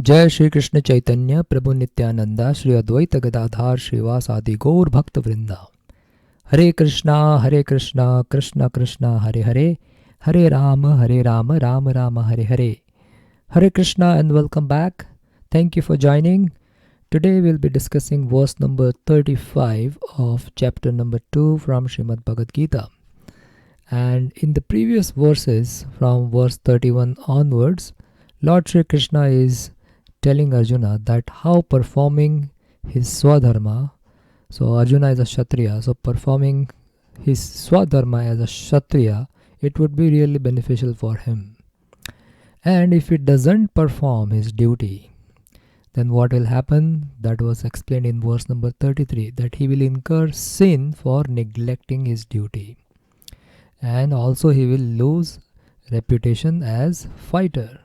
जय श्री कृष्ण चैतन्य प्रभु नित्यानंदा श्री अद्वैत गदाधार श्रीवास आदि गौर भक्त वृंदा। हरे कृष्णा कृष्ण कृष्ण हरे हरे, हरे Ram Ram Ram Hare Hare. Hare Krishna and welcome back. Thank you for joining. Today we'll be discussing verse number 35 of chapter number 2 from Srimad Bhagavad Gita. And in the previous verses from verse 31 onwards, Lord Shri Krishna is telling Arjuna that how performing his Swadharma, so Arjuna is a Kshatriya, so performing his Swadharma as a Kshatriya, it would be really beneficial for him. And if he doesn't perform his duty, then what will happen? That was explained in verse number 33, that he will incur sin for neglecting his duty. And also he will lose reputation as fighter.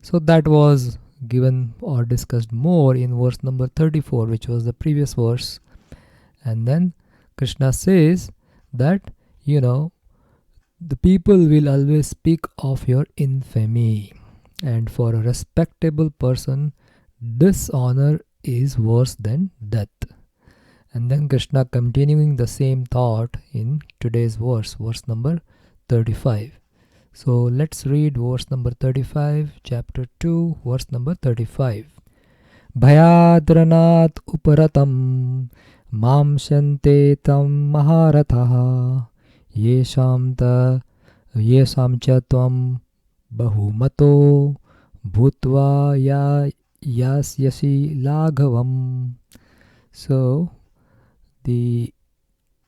So that was given or discussed more in verse number 34, which was the previous verse. And then Krishna says that, the people will always speak of your infamy. And for a respectable person, dishonor is worse than death. And then Krishna continuing the same thought in today's verse number 35. So let's read verse number 35, chapter 2, verse number 35. Bhayadranat uparatam mam shante tam maharatha yesham cha tvam bahumato bhutva yasyasi laghavam. So the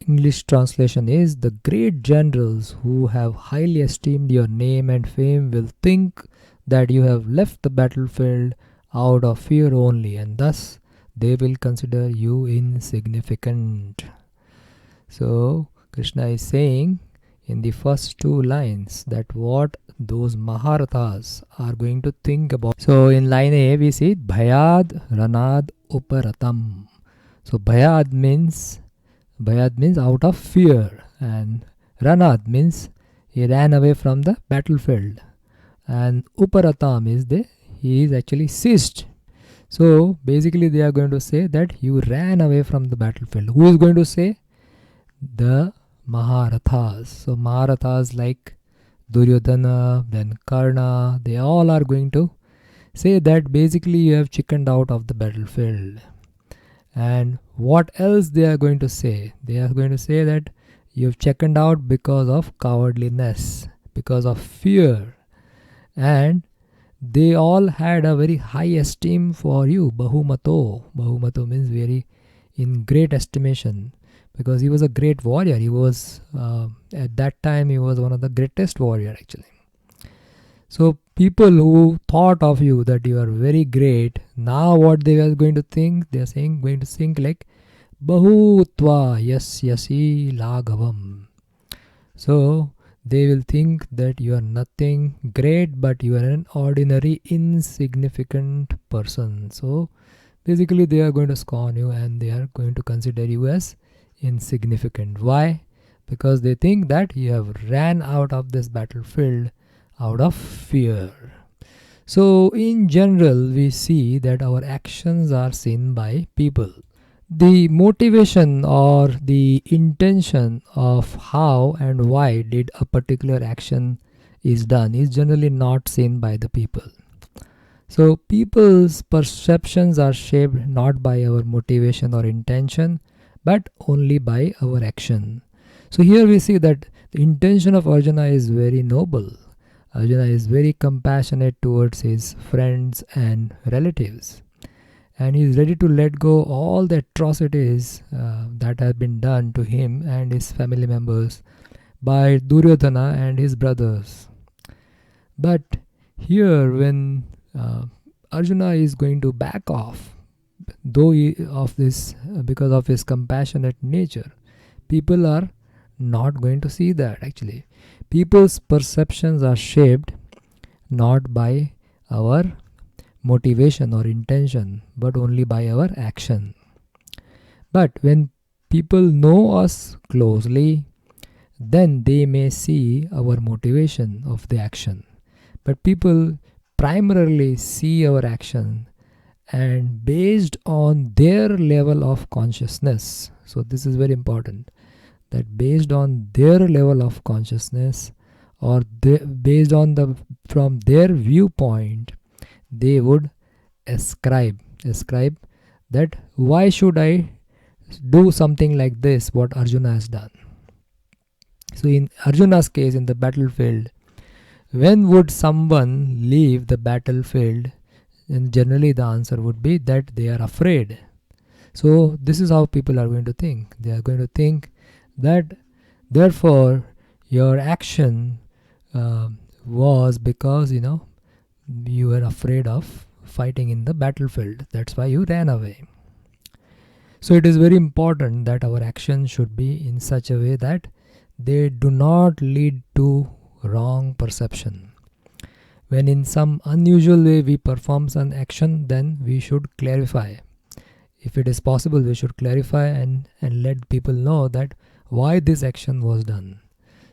English translation is, the great generals who have highly esteemed your name and fame will think that you have left the battlefield out of fear only, and thus they will consider you insignificant. So Krishna is saying in the first two lines that what those Maharathas are going to think about. So in line A we see Bhayad Ranad Uparatam. So Bhayad means out of fear, and Ranad means he ran away from the battlefield, and Uparatam is he is actually ceased. So basically they are going to say that you ran away from the battlefield. Who is going to say? The Maharathas. So Maharathas like Duryodhana, then Karna, they all are going to say that basically you have chickened out of the battlefield. And what else they are going to say? They are going to say that you have chickened out because of cowardliness, because of fear. And they all had a very high esteem for you. Bahumato. Bahumato means very in great estimation, because he was a great warrior. He was, at that time, he was one of the greatest warrior actually. So people who thought of you that you are very great, now what they are going to think? They are going to think like Bahutva yasyasi laghavam. So they will think that you are nothing great, but you are an ordinary, insignificant person. So basically they are going to scorn you and they are going to consider you as insignificant. Why? Because they think that you have ran out of this battlefield out of fear. So in general we see that our actions are seen by people. The motivation or the intention of how and why did a particular action is done is generally not seen by the people. So people's perceptions are shaped not by our motivation or intention, but only by our action. So here we see that the intention of Arjuna is very noble. Arjuna is very compassionate towards his friends and relatives, and he is ready to let go all the atrocities that have been done to him and his family members by Duryodhana and his brothers. But here when Arjuna is going to back off, because of his compassionate nature, people are not going to see that actually. People's perceptions are shaped not by our motivation or intention, but only by our action. But when people know us closely, then they may see our motivation of the action. But people primarily see our action and based on their level of consciousness. So this is very important, that based on their level of consciousness, or based on the from their viewpoint, they would ascribe that why should I do something like this, what Arjuna has done. So in Arjuna's case, in the battlefield, when would someone leave the battlefield? And generally the answer would be that they are afraid. So this is how people are going to think. They are going to think that therefore your action was because you were afraid of fighting in the battlefield. That's why you ran away. So it is very important that our actions should be in such a way that they do not lead to wrong perception. When in some unusual way we perform some action, then we should clarify. If it is possible, we should clarify and let people know that why this action was done,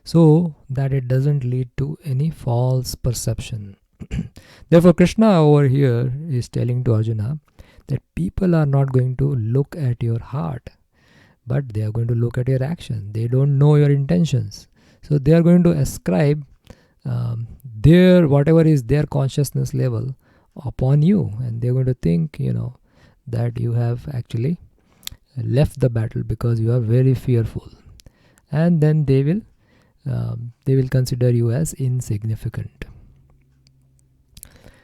so that it doesn't lead to any false perception. Therefore, Krishna over here is telling to Arjuna that people are not going to look at your heart, but they are going to look at your action. They don't know your intentions. So they are going to ascribe their whatever is their consciousness level upon you, and they're going to think that you have actually left the battle because you are very fearful, and then they will consider you as insignificant.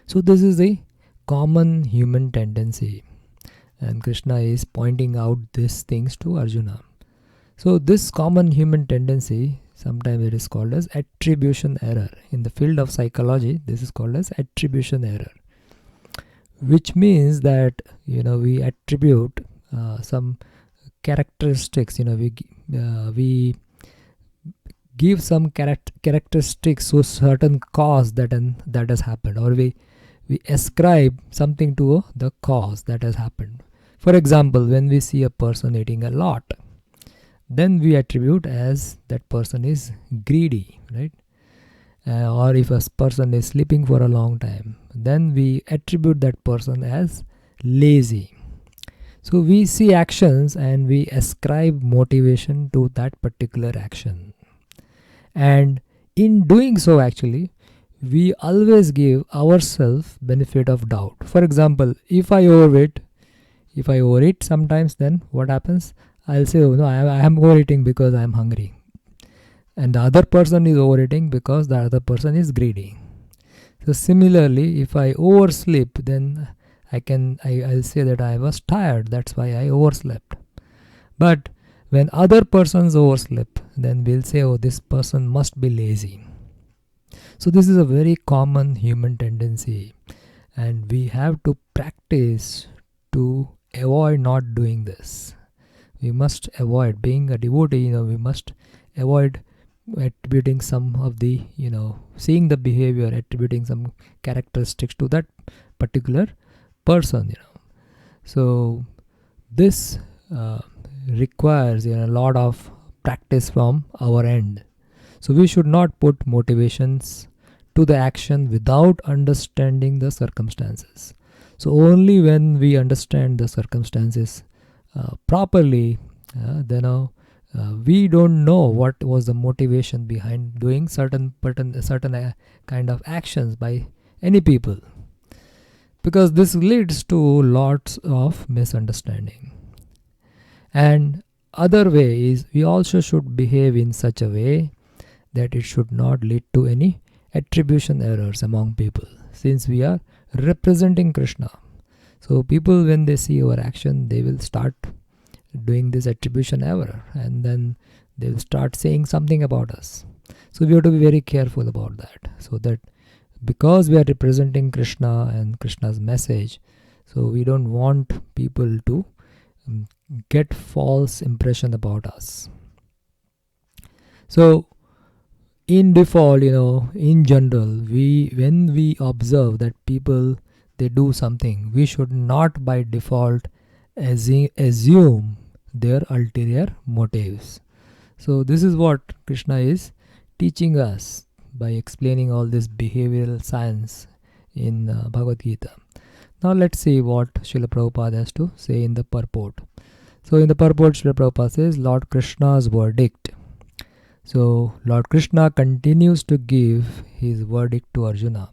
So this is a common human tendency, and Krishna is pointing out these things to Arjuna. So this common human tendency, sometimes it is called as attribution error. In the field of psychology, this is called as attribution error, which means that we attribute some characteristics. We give some characteristics to certain cause that has happened, or we ascribe something to the cause that has happened. For example, when we see a person eating a lot, then we attribute as that person is greedy, right? Or if a person is sleeping for a long time, then we attribute that person as lazy. So we see actions and we ascribe motivation to that particular action. And in doing so, actually, we always give ourselves benefit of doubt. For example, if I overeat sometimes, then what happens? I'll say, oh no, I am overeating because I am hungry. And the other person is overeating because the other person is greedy. So similarly, if I oversleep, then I'll say that I was tired, that's why I overslept. But when other persons oversleep, then we'll say, oh, this person must be lazy. So this is a very common human tendency, and we have to practice to avoid not doing this. We must avoid being a devotee. We must avoid attributing some of the seeing the behavior, attributing some characteristics to that particular person. So this requires a lot of practice from our end. So we should not put motivations to the action without understanding the circumstances. So only when we understand the circumstances properly, then we don't know what was the motivation behind doing certain kind of actions by any people, because this leads to lots of misunderstanding. And other way is, we also should behave in such a way that it should not lead to any attribution errors among people, since we are representing Krishna. So people, when they see our action, they will start doing this attribution error, and then they will start saying something about us. So we have to be very careful about that, so that because we are representing Krishna and Krishna's message, so we don't want people to get false impression about us. So in default, in general, when we observe that people, they do something, we should not by default assume their ulterior motives. So this is what Krishna is teaching us by explaining all this behavioral science in Bhagavad Gita. Now let's see what Srila Prabhupada has to say in the purport. So in the purport, Srila Prabhupada says, Lord Krishna's verdict. So Lord Krishna continues to give his verdict to Arjuna.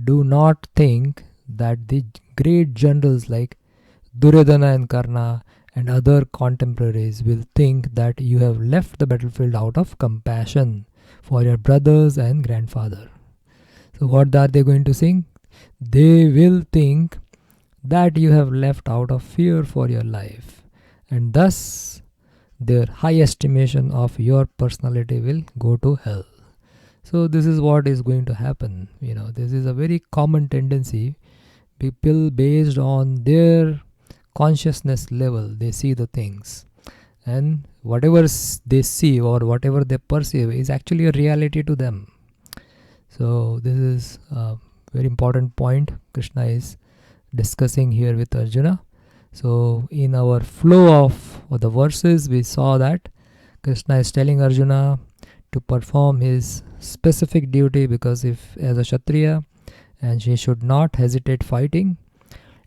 Do not think that the great generals like Duryodhana and Karna and other contemporaries will think that you have left the battlefield out of compassion for your brothers and grandfather. So what are they going to think? They will think that you have left out of fear for your life, and thus their high estimation of your personality will go to hell. So this is what is going to happen. This is a very common tendency. People, based on their consciousness level, they see the things, and whatever they see or whatever they perceive is actually a reality to them. So this is a very important point Krishna is discussing here with Arjuna. So in our flow of the verses, we saw that Krishna is telling Arjuna to perform his specific duty, because if as a Kshatriya, and he should not hesitate fighting.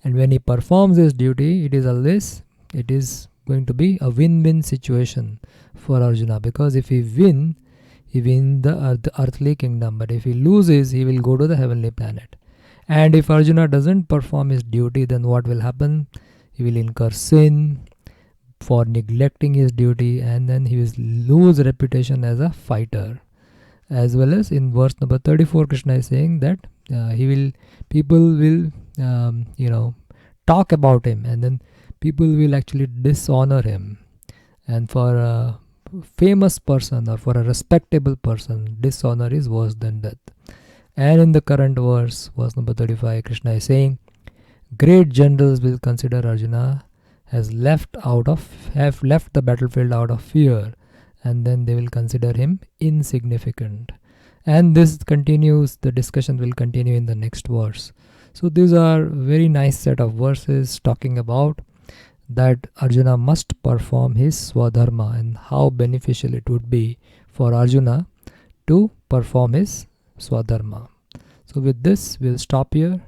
And when he performs his duty, it is going to be a win-win situation for Arjuna, because if he wins the earthly kingdom, but if he loses, he will go to the heavenly planet. And if Arjuna doesn't perform his duty, then what will happen? He will incur sin for neglecting his duty, and then he will lose reputation as a fighter. As well as in verse number 34, Krishna is saying that people will talk about him, and then people will actually dishonor him. And for a famous person or for a respectable person, dishonor is worse than death. And in the current verse number 35, Krishna is saying, great generals will consider Arjuna have left the battlefield out of fear, and then they will consider him insignificant. And this continues, the discussion will continue in the next verse. So these are very nice set of verses talking about that Arjuna must perform his swadharma, and how beneficial it would be for Arjuna to perform his swadharma. So with this, we'll stop here,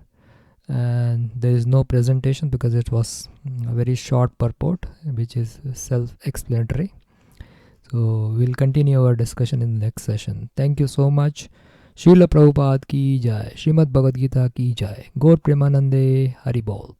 and there is no presentation because it was a very short purport which is self-explanatory. So we'll continue our discussion in the next session. Thank you so much. Srila Prabhupada ki jai, Srimad Bhagavad Gita ki jai, Gaur Premanande, Hari Bol.